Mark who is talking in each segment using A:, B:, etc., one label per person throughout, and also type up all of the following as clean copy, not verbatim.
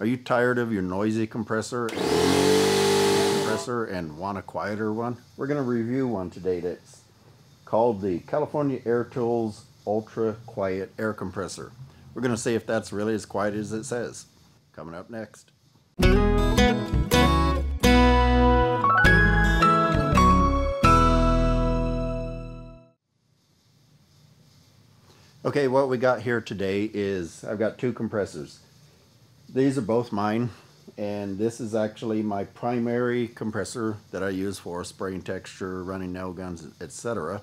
A: Are you tired of your noisy compressor and want a quieter one? We're going to review one today that's called the California Air Tools Ultra Quiet Air Compressor. We're going to see if that's really as quiet as it says. Coming up next. Okay, what we got here today is I've got two compressors. These are both mine, and this is actually my primary compressor that I use for spraying texture, running nail guns, etc.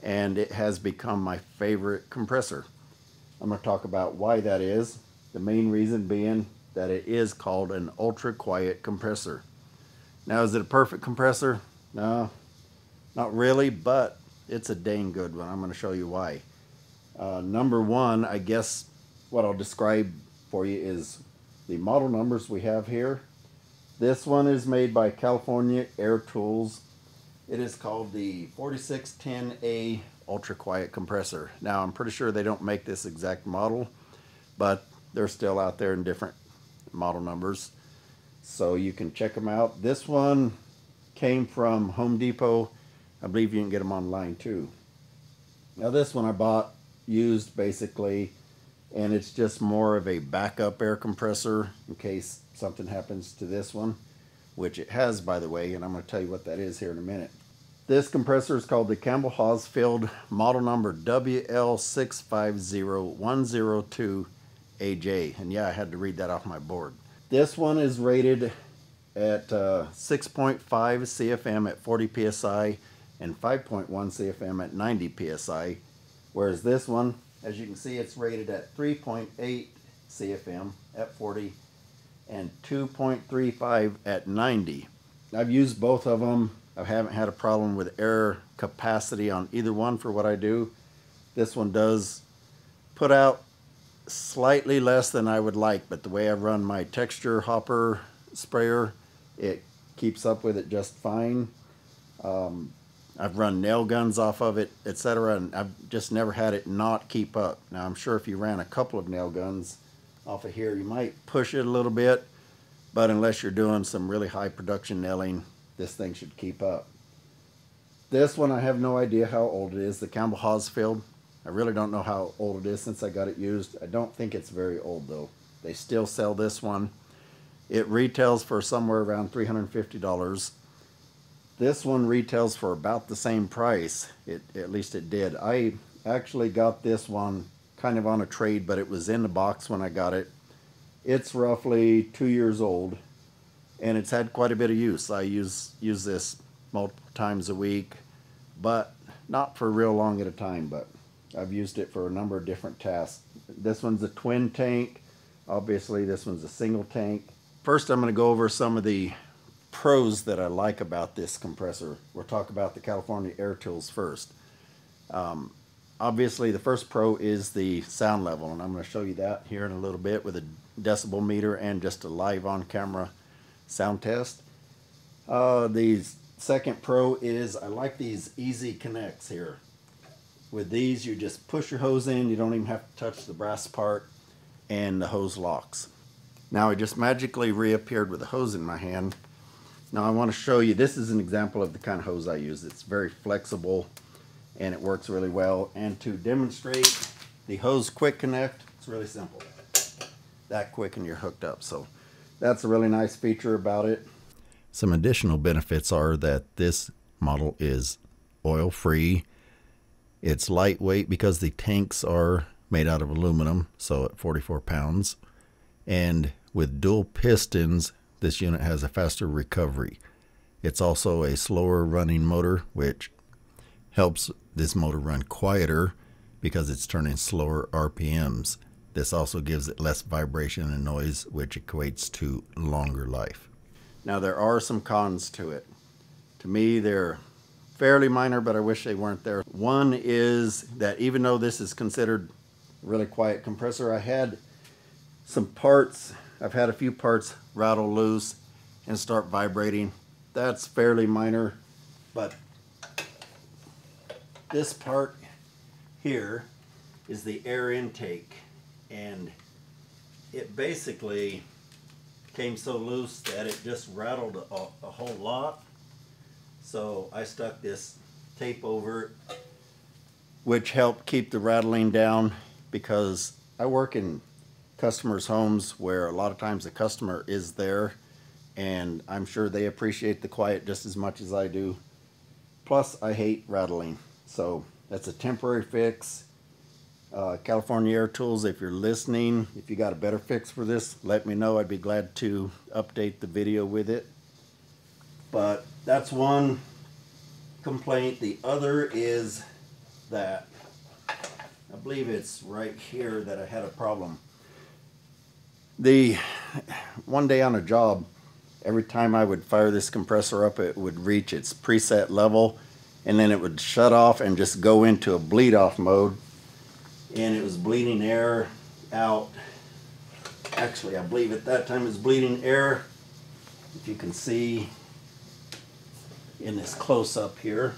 A: And it has become my favorite compressor. I'm going to talk about why that is. The main reason being that it is called an ultra quiet compressor. Now, is it a perfect compressor? No, not really, but it's a dang good one. I'm going to show you why. Number one, I guess what I'll describe for you is the model numbers we have here. This one is made by California Air Tools. It is called the 4610A Ultra Quiet Compressor. Now, I'm pretty sure they don't make this exact model, but they're still out there in different model numbers, so you can check them out. This one came from Home Depot. I believe you can get them online too. Now, this one I bought used basically, and it's just more of a backup air compressor in case something happens to this one, which it has, by the way, and I'm going to tell you what that is here in a minute. This compressor is called the Campbell Hausfeld, model number WL650102AJ, and yeah, I had to read that off my board. This one is rated at 6.5 CFM at 40 psi and 5.1 CFM at 90 psi. Whereas this one, as you can see, it's rated at 3.8 CFM at 40 and 2.35 at 90. I've used both of them. I haven't had a problem with air capacity on either one for what I do. This one does put out slightly less than I would like, but the way I run my texture hopper sprayer, it keeps up with it just fine. I've run nail guns off of it, etc., and I've just never had it not keep up. Now, I'm sure if you ran a couple of nail guns off of here, you might push it a little bit, but unless you're doing some really high production nailing, this thing should keep up. This one, I have no idea how old it is, the Campbell Hausfeld. I really don't know how old it is since I got it used. I don't think it's very old, though. They still sell this one. It retails for somewhere around $350. This one retails for about the same price. At least it did. I actually got this one kind of on a trade, but it was in the box when I got it. It's roughly 2 years old, and it's had quite a bit of use. I use this multiple times a week, but not for real long at a time, but I've used it for a number of different tasks. This one's a twin tank. Obviously, this one's a single tank. First, I'm going to go over some of the pros that I like about this compressor. We'll talk about the California Air Tools first. Obviously, the first pro is the sound level, and I'm going to show you that here in a little bit with a decibel meter and just a live on-camera sound test. The second pro is I like these easy connects here. With these, you just push your hose in. You don't even have to touch the brass part, and the hose locks. Now, it just magically reappeared with a hose in my hand. Now, I want to show you, this is an example of the kind of hose I use. It's very flexible, and it works really well. And to demonstrate the hose quick connect, it's really simple. That quick and you're hooked up. So that's a really nice feature about it. Some additional benefits are that this model is oil-free. It's lightweight because the tanks are made out of aluminum, so at 44 pounds. And with dual pistons, this unit has a faster recovery. It's also a slower running motor, which helps this motor run quieter because it's turning slower RPMs. This also gives it less vibration and noise, which equates to longer life. Now, there are some cons to it. To me, they're fairly minor, but I wish they weren't there. One is that even though this is considered a really quiet compressor, I had some parts, I've had a few parts rattle loose and start vibrating. That's fairly minor, but this part here is the air intake, and it basically came so loose that it just rattled a whole lot. So I stuck this tape over it, which helped keep the rattling down, because I work in customers' homes where a lot of times the customer is there, and I'm sure they appreciate the quiet just as much as I do. Plus, I hate rattling. So that's a temporary fix. California Air Tools, if you're listening, if you got a better fix for this, let me know. I'd be glad to update the video with it. But that's one complaint. The other is that I believe it's right here that I had a problem. One day on a job, every time I would fire this compressor up, it would reach its preset level, and then it would shut off and just go into a bleed off mode, and it was bleeding air out. Actually, I believe at that time it was bleeding air, if you can see in this close-up here,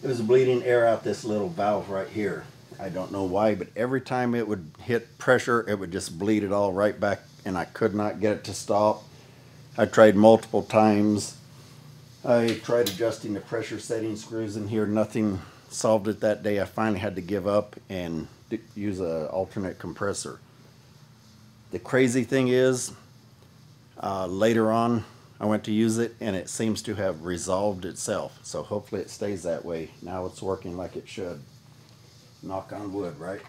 A: it was bleeding air out this little valve right here. I don't know why, but every time it would hit pressure, it would just bleed it all right back, and I could not get it to stop. I tried multiple times. I tried adjusting the pressure setting screws in here. Nothing solved it that day. I finally had to give up and use an alternate compressor. The crazy thing is, later on, I went to use it, and it seems to have resolved itself. So hopefully it stays that way. Now it's working like it should. Knock on wood, right?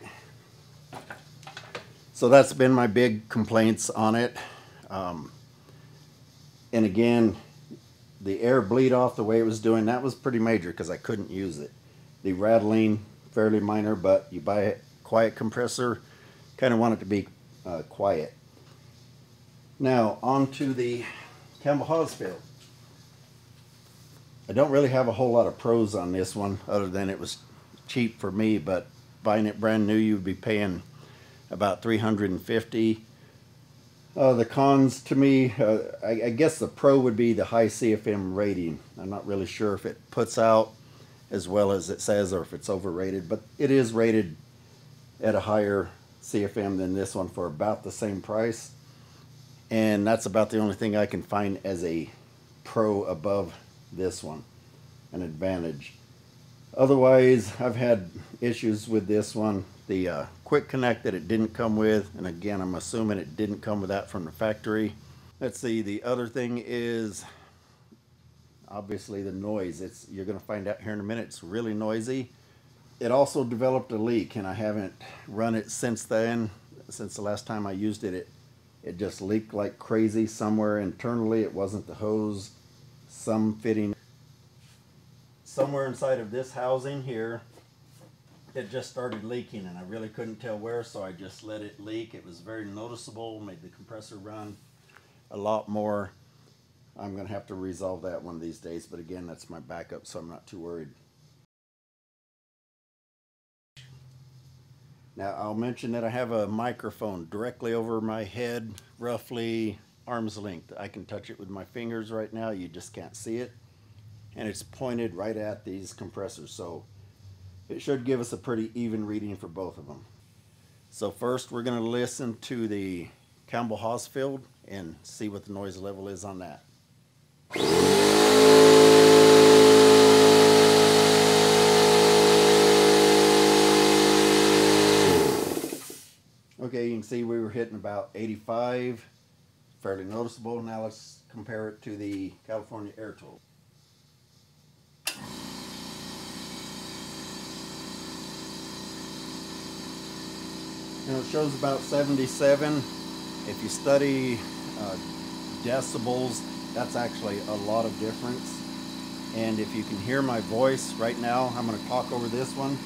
A: So that's been my big complaints on it. And again, the air bleed off the way it was doing, that was pretty major because I couldn't use it. The rattling, fairly minor, but you buy a quiet compressor, kind of want it to be quiet. Now, on to the Campbell Hausfeld. I don't really have a whole lot of pros on this one, other than it was cheap for me, but buying it brand new, you'd be paying about $350. The cons to me, I guess the pro would be the high CFM rating. I'm not really sure if it puts out as well as it says, or if it's overrated, but it is rated at a higher CFM than this one for about the same price. And that's about the only thing I can find as a pro above this one, an advantage. Otherwise, I've had issues with this one. The quick connect that it didn't come with, and again, I'm assuming it didn't come with that from the factory. Let's see, the other thing is obviously the noise. You're going to find out here in a minute, it's really noisy. It also developed a leak, and I haven't run it since then. Since the last time I used it, it just leaked like crazy somewhere internally. It wasn't the hose, some fitting somewhere inside of this housing here. It just started leaking, and I really couldn't tell where, so I just let it leak. It was very noticeable, made the compressor run a lot more. I'm going to have to resolve that one of these days, but again, that's my backup, so I'm not too worried. Now, I'll mention that I have a microphone directly over my head, roughly arm's length. I can touch it with my fingers right now. You just can't see it. And it's pointed right at these compressors, so it should give us a pretty even reading for both of them. So first, we're going to listen to the Campbell Hausfeld and see what the noise level is on that. Okay, you can see we were hitting about 85, fairly noticeable. Now let's compare it to the California Air Tools. And it shows about 77. If you study decibels, that's actually a lot of difference. And if you can hear my voice right now, I'm going to talk over this one,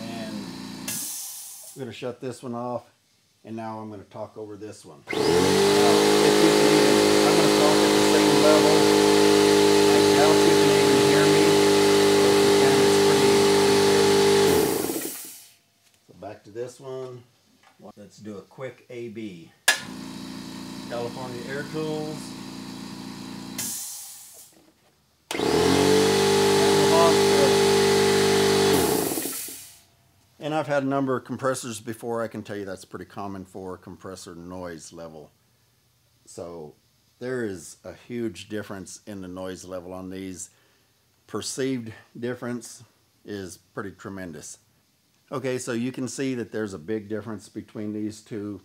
A: and I'm going to shut this one off, and now I'm going to talk over this one. Now, if you can even, I'm going to talk at the same level. I doubt you can even hear me. But if you can, it's pretty easy. So back to this one. Let's do a quick A/B. California Air Tools. And I've had a number of compressors before. I can tell you that's pretty common for compressor noise level. So there is a huge difference in the noise level on these. Perceived difference is pretty tremendous. Okay, so you can see that there's a big difference between these two.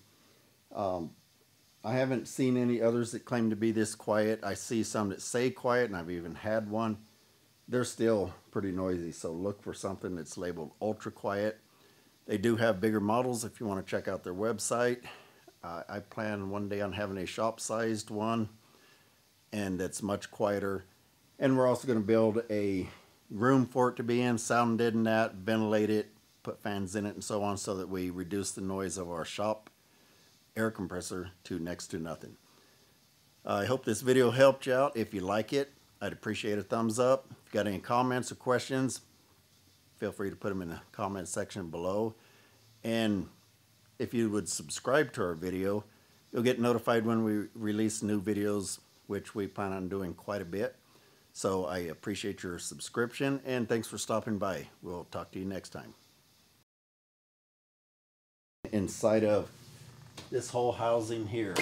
A: I haven't seen any others that claim to be this quiet. I see some that say quiet, and I've even had one. They're still pretty noisy, so look for something that's labeled ultra quiet. They do have bigger models if you want to check out their website. I plan one day on having a shop-sized one, and that's much quieter. And we're also going to build a room for it to be in, sound deaden in that, ventilate it, put fans in it, and so on, so that we reduce the noise of our shop air compressor to next to nothing. I hope this video helped you out. If you like it, I'd appreciate a thumbs up. If you got any comments or questions, feel free to put them in the comment section below. And if you would subscribe to our video, you'll get notified when we release new videos, which we plan on doing quite a bit. So I appreciate your subscription, and thanks for stopping by. We'll talk to you next time. Inside of this whole housing here.